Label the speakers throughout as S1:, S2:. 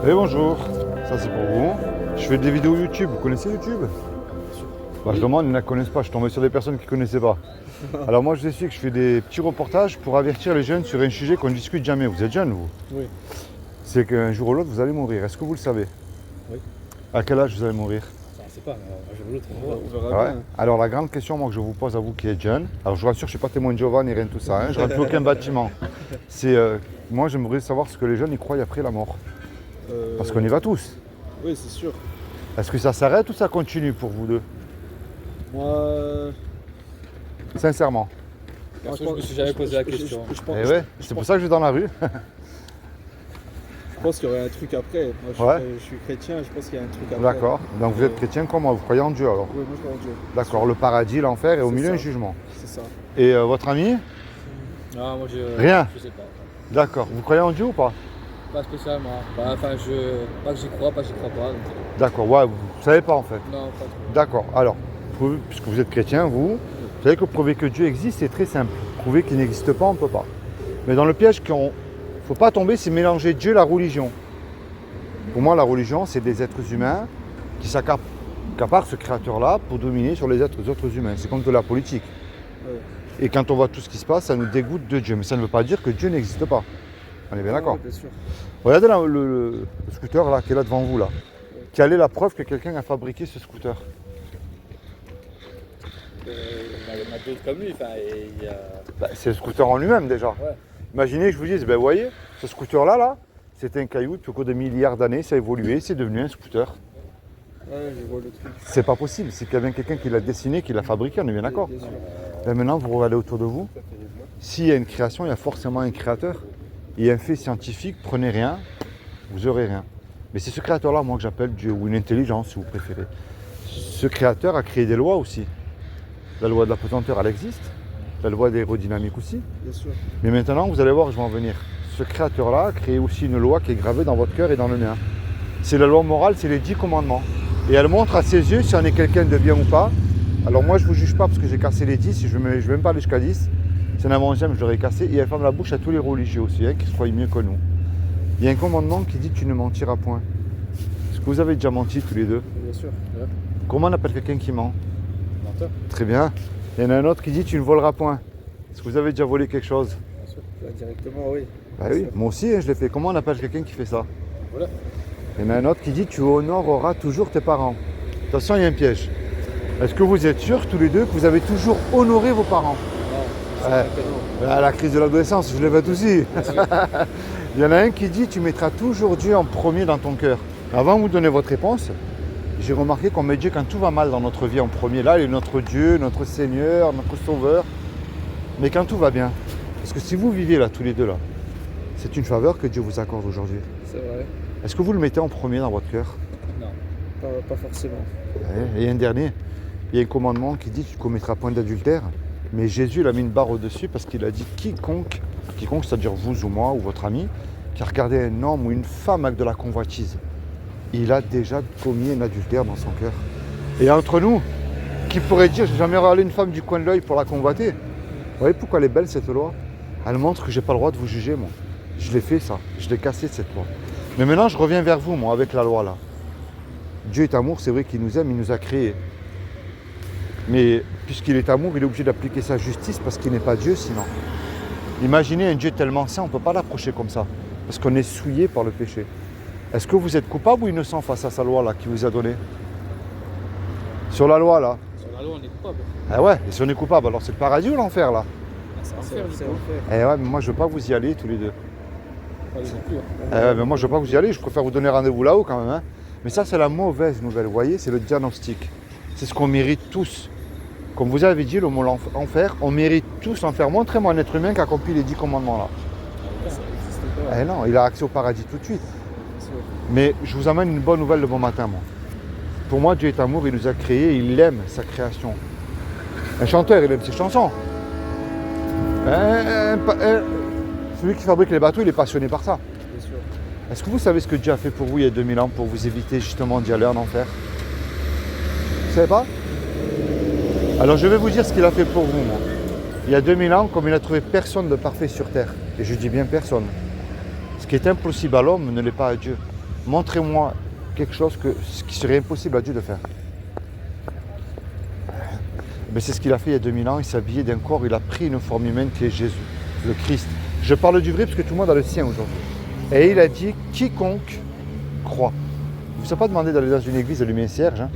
S1: Et bonjour, ça c'est pour vous. Je fais des vidéos YouTube, vous connaissez YouTube? Je demande, ils ne la connaissent pas, je suis tombé sur des personnes qui ne connaissaient pas. Alors moi je vous explique que je fais des petits reportages pour avertir les jeunes sur un sujet qu'on ne discute jamais. Vous êtes jeunes vous?
S2: Oui.
S1: C'est qu'un jour ou l'autre vous allez mourir, est-ce que vous le savez?
S2: Oui.
S1: À quel âge vous allez mourir?
S2: Je ne sais pas, un jour ou l'autre, on verra
S1: Ouais.
S2: bien.
S1: Alors la grande question moi, que je vous pose à vous qui êtes jeunes, alors je vous rassure, je ne suis pas témoin de Jéhovah ni rien de tout ça, je ne rentre plus aucun bâtiment. C'est, moi j'aimerais savoir ce que les jeunes y croient après la mort. Parce qu'on y va tous.
S2: Oui, c'est sûr.
S1: Est-ce que ça s'arrête ou ça continue pour vous deux?
S2: Moi,
S1: Sincèrement.
S2: perso, je me suis jamais posé la question.
S1: Eh ouais, c'est pour ça que je vais dans la rue.
S2: Je pense qu'il y aurait un truc après. Moi, je suis chrétien, je pense qu'il y a un truc après.
S1: D'accord. Donc vous êtes chrétien comme moi, vous croyez en Dieu alors?
S2: Oui, moi je crois en Dieu.
S1: D'accord, le paradis, l'enfer et au
S2: C'est
S1: milieu
S2: ça.
S1: un jugement.
S2: C'est ça.
S1: Et votre ami?
S2: Non, moi je.
S1: Rien.
S2: Je sais pas.
S1: D'accord. Vous croyez en Dieu ou pas?
S2: Pas spécialement. Pas que j'y crois, pas que j'y crois pas.
S1: D'accord, ouais, vous savez pas en fait.
S2: Non, pas trop.
S1: D'accord. Alors, puisque vous êtes chrétien, vous savez que prouver que Dieu existe, c'est très simple. Prouver qu'il n'existe pas, on ne peut pas. Mais dans le piège qu'il ne faut pas tomber, c'est mélanger Dieu et la religion. Pour moi, la religion, c'est des êtres humains qui s'accaparent ce créateur-là pour dominer sur les autres humains. C'est comme de la politique.
S2: Ouais.
S1: Et quand on voit tout ce qui se passe, ça nous dégoûte de Dieu. Mais ça ne veut pas dire que Dieu n'existe pas. On est bien d'accord?
S2: Bien sûr.
S1: Regardez là, le scooter là, qui est là devant vous là. Quelle est la preuve que quelqu'un a fabriqué ce scooter?
S2: Il y en a d'autres comme lui. Il y a...
S1: C'est le scooter en lui-même déjà.
S2: Ouais.
S1: Imaginez que je vous dise, vous voyez, ce scooter là, c'était un caillou, puis au cours de milliards d'années, ça a évolué, c'est devenu un scooter.
S2: Ouais, je vois le truc.
S1: C'est pas possible, c'est qu'il y a bien quelqu'un qui l'a dessiné, qui l'a fabriqué, on est bien d'accord?
S2: Bien sûr.
S1: Et maintenant, vous regardez autour de vous, s'il y a une création, il y a forcément un créateur. Il y a un fait scientifique, prenez rien, vous aurez rien. Mais c'est ce créateur-là, moi, que j'appelle Dieu, ou une intelligence, si vous préférez. Ce créateur a créé des lois aussi. La loi de la pesanteur, elle existe. La loi d'aérodynamique aussi.
S2: Bien sûr.
S1: Mais maintenant, vous allez voir, je vais en venir. Ce créateur-là a créé aussi une loi qui est gravée dans votre cœur et dans le mien. C'est la loi morale, c'est les 10 commandements. Et elle montre à ses yeux si on est quelqu'un de bien ou pas. Alors moi, je ne vous juge pas parce que j'ai cassé les 10, je ne vais même pas aller jusqu'à 10. C'est un 11e, je l'aurais cassé. Et elle ferme la bouche à tous les religieux aussi, qui se croient mieux que nous. Il y a un commandement qui dit tu ne mentiras point. Est-ce que vous avez déjà menti tous les deux?
S2: Bien sûr. Ouais.
S1: Comment on appelle quelqu'un qui ment?
S2: Menteur.
S1: Très bien. Il y en a un autre qui dit tu ne voleras point. Est-ce que vous avez déjà volé quelque chose?
S2: Bien sûr. Directement, oui.
S1: Bah oui, moi aussi je l'ai fait. Comment on appelle quelqu'un qui fait ça?
S2: Voilà.
S1: Il y en a un autre qui dit tu honoreras toujours tes parents. Attention, il y a un piège. Est-ce que vous êtes sûrs tous les deux que vous avez toujours honoré vos parents? À la crise de l'adolescence, je l'ai faite aussi. Il y en a un qui dit tu mettras toujours Dieu en premier dans ton cœur. Avant de vous donner votre réponse, j'ai remarqué qu'on met Dieu quand tout va mal dans notre vie en premier. Là, il est notre Dieu, notre Seigneur, notre Sauveur. Mais quand tout va bien. Parce que si vous vivez là, tous les deux là, c'est une faveur que Dieu vous accorde aujourd'hui.
S2: C'est vrai.
S1: Est-ce que vous le mettez en premier dans votre cœur?
S2: Non, pas forcément.
S1: Et un dernier, il y a un commandement qui dit tu ne commettras point d'adultère. Mais Jésus il a mis une barre au-dessus parce qu'il a dit quiconque, c'est-à-dire vous ou moi ou votre ami, qui a regardé un homme ou une femme avec de la convoitise, il a déjà commis un adultère dans son cœur. Et entre nous, qui pourrait dire j'ai jamais regardé une femme du coin de l'œil pour la convoiter? Vous voyez pourquoi elle est belle cette loi? Elle montre que j'ai pas le droit de vous juger moi. Je l'ai fait ça, je l'ai cassé cette loi. Mais maintenant je reviens vers vous moi avec la loi là. Dieu est amour, c'est vrai qu'il nous aime, il nous a créés. Mais puisqu'il est amour, il est obligé d'appliquer sa justice parce qu'il n'est pas Dieu sinon. Imaginez un Dieu tellement saint, on ne peut pas l'approcher comme ça. Parce qu'on est souillé par le péché. Est-ce que vous êtes coupable ou innocent face à sa loi là qui vous a donné? Sur la loi là.
S2: Sur la loi, on est coupable.
S1: Ah ouais, et si on est coupable, alors c'est le paradis ou l'enfer là?
S2: C'est enfer, du coup.
S1: Eh ouais, mais moi je veux pas vous y aller tous les deux.
S2: Pas les non plus.
S1: Eh ouais, mais moi je veux pas vous y aller, je préfère vous donner rendez-vous là-haut quand même. Hein. Mais ça c'est la mauvaise nouvelle, vous voyez, c'est le diagnostic. C'est ce qu'on mérite tous. Comme vous avez dit, le mot enfer, on mérite tous l'enfer. Montrez-moi un être humain qui a accompli les 10 commandements là.
S2: Ça n'existe pas.
S1: Eh non, il a accès au paradis tout de suite. Mais je vous amène une bonne nouvelle le bon matin, moi. Pour moi, Dieu est amour, il nous a créés, il aime sa création. Un chanteur, il aime ses chansons. Celui qui fabrique les bateaux, il est passionné par ça.
S2: Bien sûr.
S1: Est-ce que vous savez ce que Dieu a fait pour vous il y a 2000 ans pour vous éviter justement d'y aller en enfer? Vous ne savez pas? Alors je vais vous dire ce qu'il a fait pour vous, moi. Il y a 2000 ans, comme il n'a trouvé personne de parfait sur terre, et je dis bien personne, ce qui est impossible à l'homme ne l'est pas à Dieu. montrez-moi quelque chose qui serait impossible à Dieu de faire. Mais c'est ce qu'il a fait il y a 2000 ans, il s'est habillé d'un corps, il a pris une forme humaine qui est Jésus, le Christ. Je parle du vrai parce que tout le monde a le sien aujourd'hui. Et il a dit, quiconque croit. Il ne vous a pas demandé d'aller dans une église allumer un cierge, hein,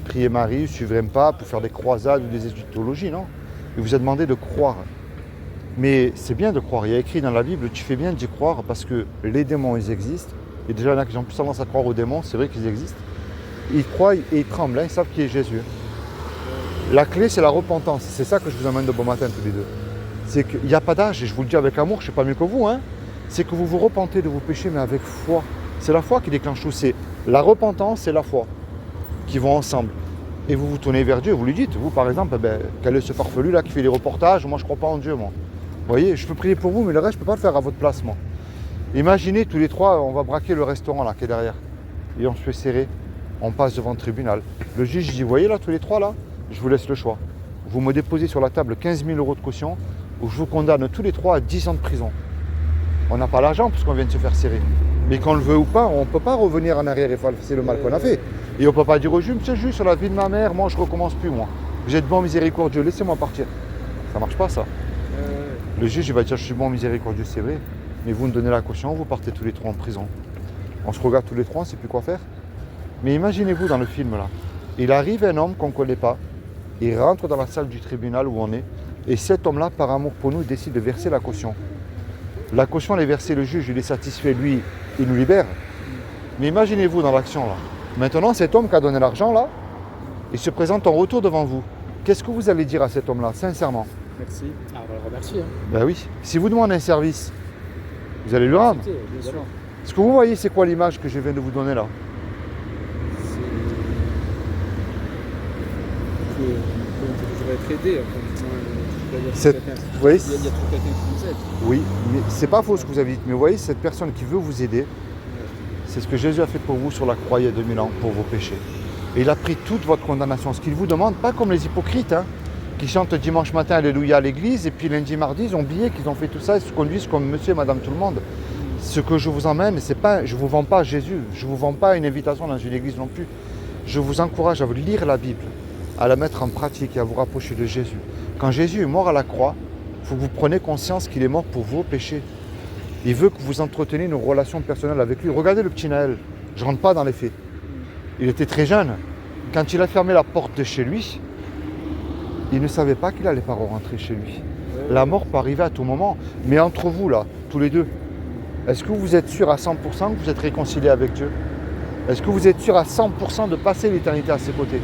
S1: prier Marie, suivre un pape, pour faire des croisades ou des études de théologie, non. Il vous a demandé de croire. Mais c'est bien de croire. Il y a écrit dans la Bible, tu fais bien d'y croire parce que les démons, ils existent. Et déjà, il y en a qui ont plus tendance à croire aux démons, c'est vrai qu'ils existent. Ils croient et ils tremblent, hein, ils savent qui est Jésus. La clé, c'est la repentance. C'est ça que je vous emmène de bon matin tous les deux. C'est qu'il n'y a pas d'âge, et je vous le dis avec amour, je ne sais pas mieux que vous, hein. C'est que vous vous repentez de vos péchés, mais avec foi. C'est la foi qui déclenche tout. C'est la repentance et la foi qui vont ensemble. Et vous vous tournez vers Dieu, vous lui dites, vous par exemple, quel est ce farfelu là qui fait les reportages, moi je ne crois pas en Dieu, moi. Vous voyez, je peux prier pour vous, mais le reste, je ne peux pas le faire à votre place, moi. Imaginez tous les trois, on va braquer le restaurant là qui est derrière. Et on se fait serrer, on passe devant le tribunal. Le juge dit, vous voyez là, tous les trois là, je vous laisse le choix. Vous me déposez sur la table 15 000 € de caution, ou je vous condamne tous les trois à 10 ans de prison. On n'a pas l'argent parce qu'on vient de se faire serrer. Mais qu'on le veut ou pas, on ne peut pas revenir en arrière et effacer le mal qu'on a fait. Et on ne peut pas dire au juge, monsieur le juge, sur la vie de ma mère, moi je ne recommence plus, moi. Vous êtes bon, miséricordieux, laissez-moi partir. Ça ne marche pas ça. Le juge il va dire, je suis bon, miséricordieux, c'est vrai. Mais vous me donnez la caution, vous partez tous les trois en prison. On se regarde tous les trois, on ne sait plus quoi faire. Mais imaginez-vous dans le film là. Il arrive un homme qu'on ne connaît pas. Il rentre dans la salle du tribunal où on est. Et cet homme-là, par amour pour nous, décide de verser la caution. La caution, elle est versée, le juge, il est satisfait, lui, il nous libère. Mais imaginez-vous dans l'action là. Maintenant, cet homme qui a donné l'argent là, il se présente en retour devant vous. Qu'est-ce que vous allez dire à cet homme-là, sincèrement?
S2: Merci. Ah, on va le remercier. Hein.
S1: Ben oui. Si vous demandez un service, vous allez lui rendre.
S2: Bien sûr.
S1: Est-ce que vous voyez, c'est quoi l'image que je viens de vous donner là?
S2: On peut toujours être aidé.
S1: Vous voyez,
S2: il y a toujours quelqu'un qui nous aide.
S1: Oui, mais c'est pas faux ce que vous avez dit. Mais vous voyez, cette personne qui veut vous aider, c'est ce que Jésus a fait pour vous sur la croix il y a 2000 ans, pour vos péchés. Et il a pris toute votre condamnation. Ce qu'il vous demande, pas comme les hypocrites, hein, qui chantent dimanche matin Alléluia à l'église, et puis lundi, mardi, ils ont oublié qu'ils ont fait tout ça, ils se conduisent comme monsieur et madame tout le monde. Ce que je vous emmène, c'est pas, je ne vous vends pas Jésus, je ne vous vends pas une invitation dans une église non plus. Je vous encourage à vous lire la Bible, à la mettre en pratique et à vous rapprocher de Jésus. Quand Jésus est mort à la croix, il faut que vous preniez conscience qu'il est mort pour vos péchés. Il veut que vous entreteniez une relation personnelle avec lui. Regardez le petit Naël, je ne rentre pas dans les faits. Il était très jeune. Quand il a fermé la porte de chez lui, il ne savait pas qu'il n'allait pas rentrer chez lui. La mort peut arriver à tout moment. Mais entre vous, là, tous les deux, est-ce que vous êtes sûr à 100% que vous êtes réconciliés avec Dieu? Est-ce que vous êtes sûr à 100% de passer l'éternité à ses côtés?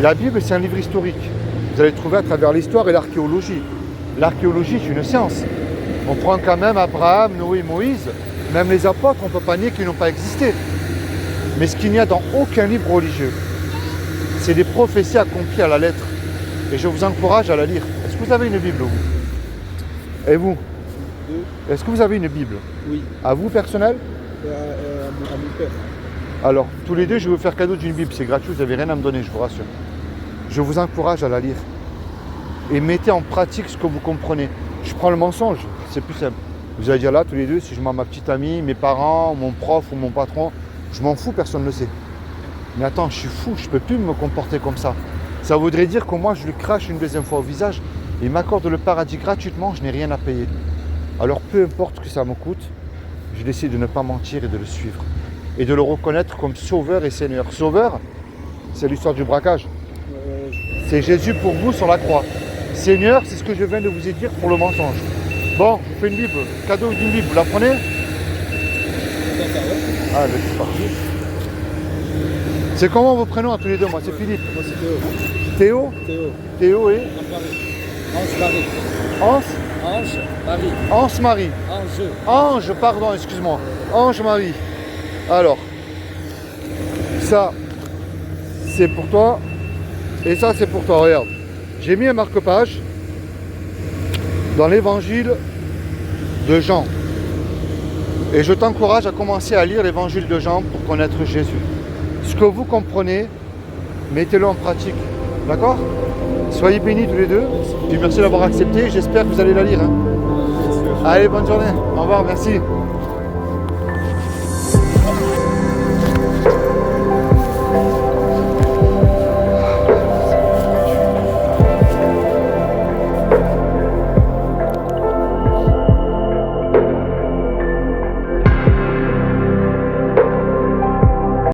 S1: La Bible, c'est un livre historique. Vous allez le trouver à travers l'histoire et l'archéologie. L'archéologie, c'est une science. On prend quand même Abraham, Noé, Moïse, même les apôtres, on ne peut pas nier qu'ils n'ont pas existé. Mais ce qu'il n'y a dans aucun livre religieux, c'est des prophéties accomplies à la lettre. Et je vous encourage à la lire. Est-ce que vous avez une Bible, vous? Et vous? Est-ce que vous avez une Bible?
S2: Oui.
S1: À vous, personnel?
S2: À mon père.
S1: Alors, tous les deux, je vais vous faire cadeau d'une Bible. C'est gratuit, vous n'avez rien à me donner, je vous rassure. Je vous encourage à la lire. Et mettez en pratique ce que vous comprenez. Je prends le mensonge, c'est plus simple. Vous allez dire là, tous les deux, si je mens à ma petite amie, mes parents, mon prof ou mon patron, je m'en fous, personne ne le sait. Mais attends, je suis fou, je ne peux plus me comporter comme ça. Ça voudrait dire que moi, je lui crache une deuxième fois au visage et il m'accorde le paradis gratuitement, je n'ai rien à payer. Alors peu importe ce que ça me coûte, je décide de ne pas mentir et de le suivre. Et de le reconnaître comme sauveur et seigneur. Sauveur, c'est l'histoire du braquage. C'est Jésus pour vous sur la croix. Seigneur, c'est ce que je viens de vous dire pour le mensonge. Bon, je fais une Bible, cadeau d'une Bible, vous la prenez? Ah, c'est parti. C'est comment vos prénoms à tous les deux? Moi, c'est Philippe.
S2: Moi, c'est
S1: Théo?
S2: Théo.
S1: Théo et
S2: Ange Marie. Ange Marie.
S1: Ange Marie. Ange, pardon, excuse-moi. Ange Marie. Alors, ça, c'est pour toi. Et ça, c'est pour toi. Regarde. J'ai mis un marque-page dans l'évangile de Jean. Et je t'encourage à commencer à lire l'évangile de Jean pour connaître Jésus. Ce que vous comprenez, mettez-le en pratique. D'accord? Soyez bénis tous les deux. Et merci d'avoir accepté. J'espère que vous allez la lire. Hein. Allez, bonne journée. Au revoir, merci.